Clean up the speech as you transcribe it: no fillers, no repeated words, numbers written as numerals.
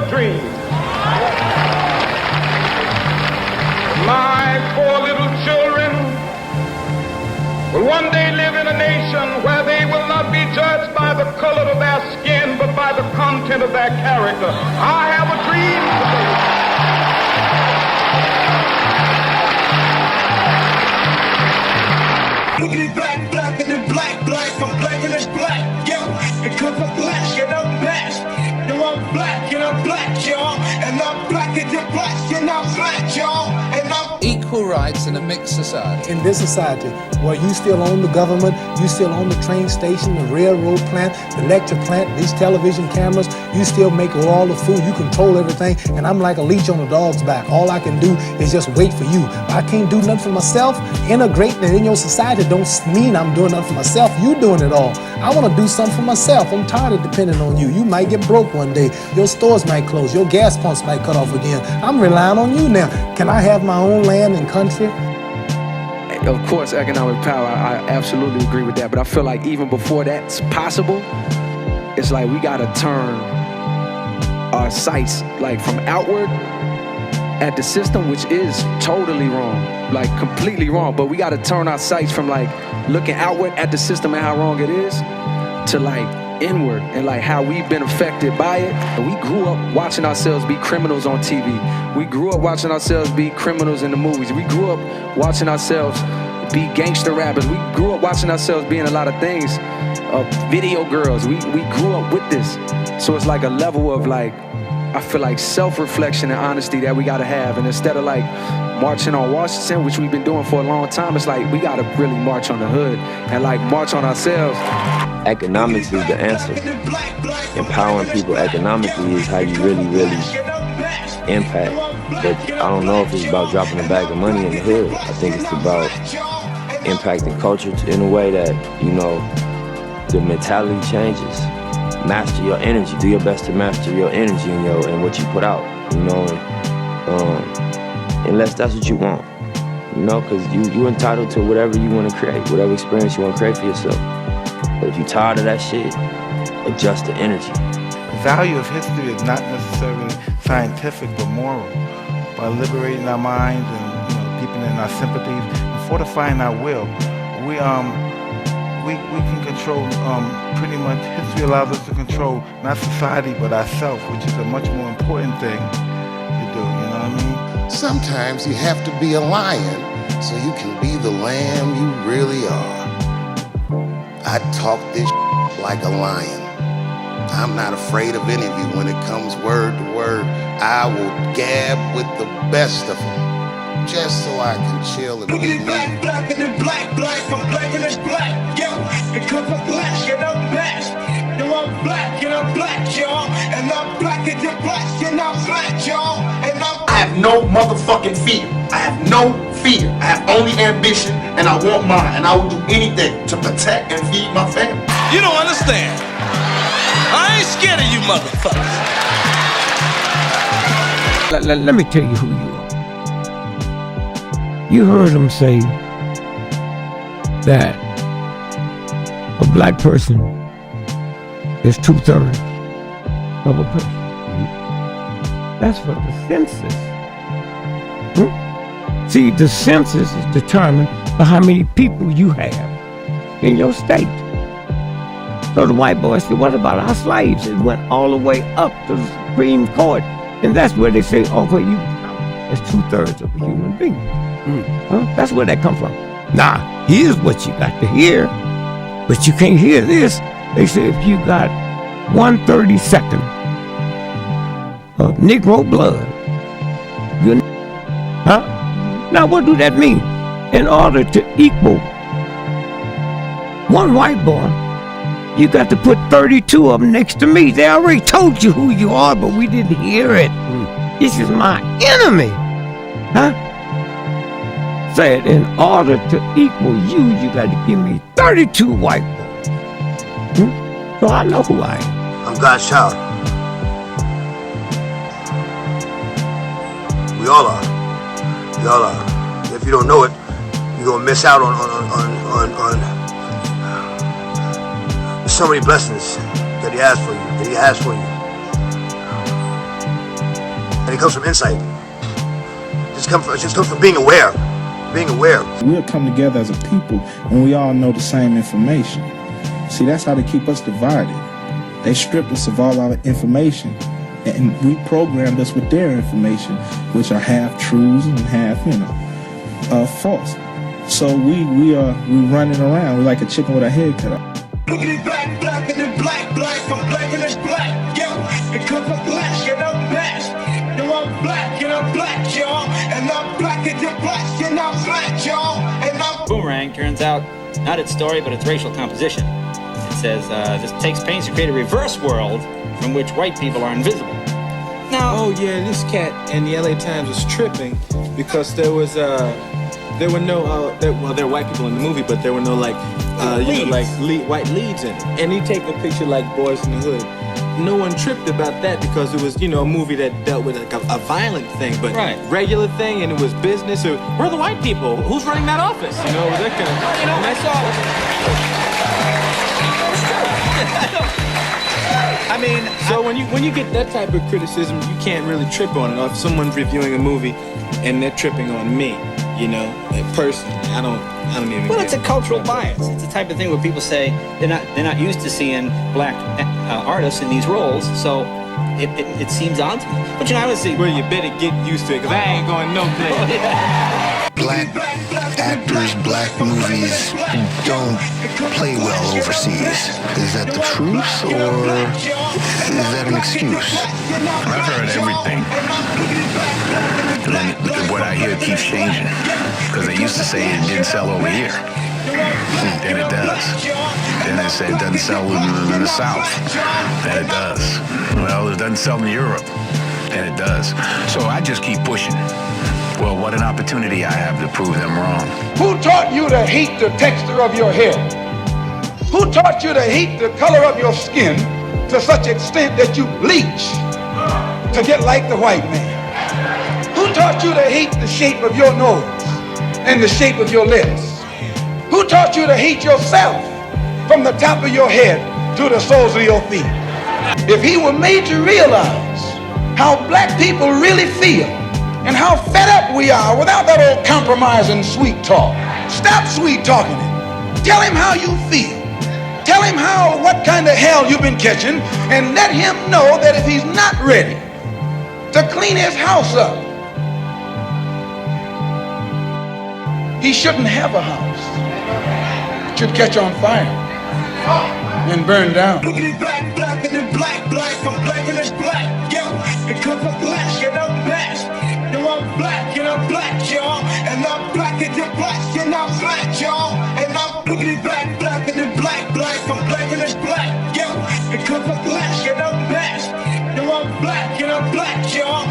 a dream. My 4 little children will one day live in a nation where they will not be judged by the color of their skin, but by the content of their character. I have a dream today. Black, black, and then black, black, I'm black and it's black, yo. Because I'm black and I'm black. Yo, I'm black and I'm black, y'all. And I'm black and you're black and I'm black, y'all. And I'm equal rights in a mixed society. In this society, where you still own the government, you still own the train station, the railroad plant, the lecture plant, these television cameras, you still make all the food, you control everything, and I'm like a leech on a dog's back. All I can do is just wait for you. I can't do nothing for myself. Integrating in your society don't mean I'm doing nothing for myself. You doing it all. I want to do something for myself. I'm tired of depending on you. You might get broke one day. Your stores might close. Your gas pumps might cut off again. I'm relying on you now. Can I have my own land and country? Of course, economic power, I absolutely agree with that. But I feel like even before that's possible, it's like we gotta turn our sights like from outward at the system, which is totally wrong, like completely wrong. But we gotta turn our sights from like looking outward at the system and how wrong it is to like inward and like how we've been affected by it. And we grew up watching ourselves be criminals on TV. We grew up watching ourselves be criminals in the movies. We grew up watching ourselves be gangster rappers. We grew up watching ourselves being a lot of things. Video girls, we grew up with this. So it's like a level of like, I feel like self-reflection and honesty that we gotta have. And instead of like marching on Washington, which we've been doing for a long time, it's like we gotta really march on the hood and like march on ourselves. Economics is the answer. Empowering people economically is how you really, really impact. But I don't know if it's about dropping a bag of money in the hood. I think it's about impacting culture in a way that, you know, the mentality changes. Master your energy. Do your best to master your energy and what you put out, you know, and, unless that's what you want, you know, because you're entitled to whatever you want to create, whatever experience you want to create for yourself. But if you're tired of that shit, adjust the energy. The value of history is not necessarily scientific but moral. By liberating our minds and, you know, deepening our sympathies and fortifying our will, we can control pretty much. History allows us to control not society but ourselves, which is a much more important thing to do. You know what I mean? Sometimes you have to be a lion so you can be the lamb you really are. I talk this like a lion. I'm not afraid of any of you when it comes word to word. I will gab with the best of them, just so I can chill and be me. Black, black, and then black, black, I'm black and it's black, yo. Because I'm black and I'm black. Yo, I'm black and I'm black, y'all. And I'm black and you're black and I'm black, y'all. And I have no motherfucking fear. I have no fear. I have only ambition, and I want mine, and I will do anything to protect and feed my family. You don't understand. I ain't scared of you motherfuckers. Let me tell you who you are. You heard him say that a black person is 2/3 of a person. That's for the census. See, the census is determined by how many people you have in your state. So the white boy said, what about our slaves? It went all the way up to the Supreme Court. And that's where they say, okay, you count as 2/3 of a human being. That's where that come from. Now, here's what you got to hear, but you can't hear this. They say if you got 1/32 of Negro blood, you Now, what do that mean? In order to equal one white boy, you got to put 32 of them next to me. They already told you who you are, but we didn't hear it. This is my enemy. Said, in order to equal you, you got to give me 32 white boys. So I know who I am. I'm God's child. We all are. We all are. If you don't know it, you're gonna miss out on so many blessings that He has for you. And it comes from insight. It just comes from being aware. Being aware. We'll come together as a people when we all know the same information. See, that's how they keep us divided. They stripped us of all our information and reprogrammed us with their information, which are half truths and half, false. So we running around. We're like a chicken with a head cut off. Black, black, and then black, from black and then black, yo. Because I'm black and I'm black. No, I'm black and I'm black, y'all. And I'm black and you're black and I'm black, y'all. And I'm Boomerang turns out not its story, but its racial composition. It says this takes pains to create a reverse world from which white people are invisible. Now, oh yeah, this cat in the LA Times was tripping because there were no there were white people in the movie, but there were no white leads in it. And he take a picture like Boys in the Hood. No one tripped about that because it was, a movie that dealt with like a violent thing, but regular thing, and it was business. Or we're the white people. Who's running that office? That kind of. And I saw. I mean, so when you get that type of criticism, you can't really trip on it. Or if someone's reviewing a movie and they're tripping on me, personally, I don't even. Well, it's a cultural bias. It's the type of thing where people say they're not used to seeing black artists in these roles, so it seems odd to me. But I would say, well, you better get used to it, because I ain't going no place. Black actors, black movies don't play well overseas. Is that the truth, or is that an excuse? I've heard everything. And what I hear keeps changing. Because they used to say it didn't sell over here. Then it does. Then they say it doesn't sell in the South. Then it does. Well, it doesn't sell in Europe. Then it does. So I just keep pushing. Well, what an opportunity I have to prove them wrong. Who taught you to hate the texture of your hair? Who taught you to hate the color of your skin to such extent that you bleach to get like the white man? Who taught you to hate the shape of your nose and the shape of your lips? Who taught you to hate yourself from the top of your head to the soles of your feet? If he were made to realize how black people really feel and how fed up we are without that old compromising sweet talk. Stop sweet talking him. Tell him how you feel. Tell him what kind of hell you've been catching, and let him know that if he's not ready to clean his house up, he shouldn't have a house. It should catch on fire and burn down. black, black, and then black, from black and then black, yo. Because I'm black and I'm black. No, I'm black and I'm black, y'all. And I'm black and you're black and I'm black, y'all. And I'm black, black, and then black, from black and then black, yo. Because I'm black and I'm black. No, I'm black and I'm black, y'all.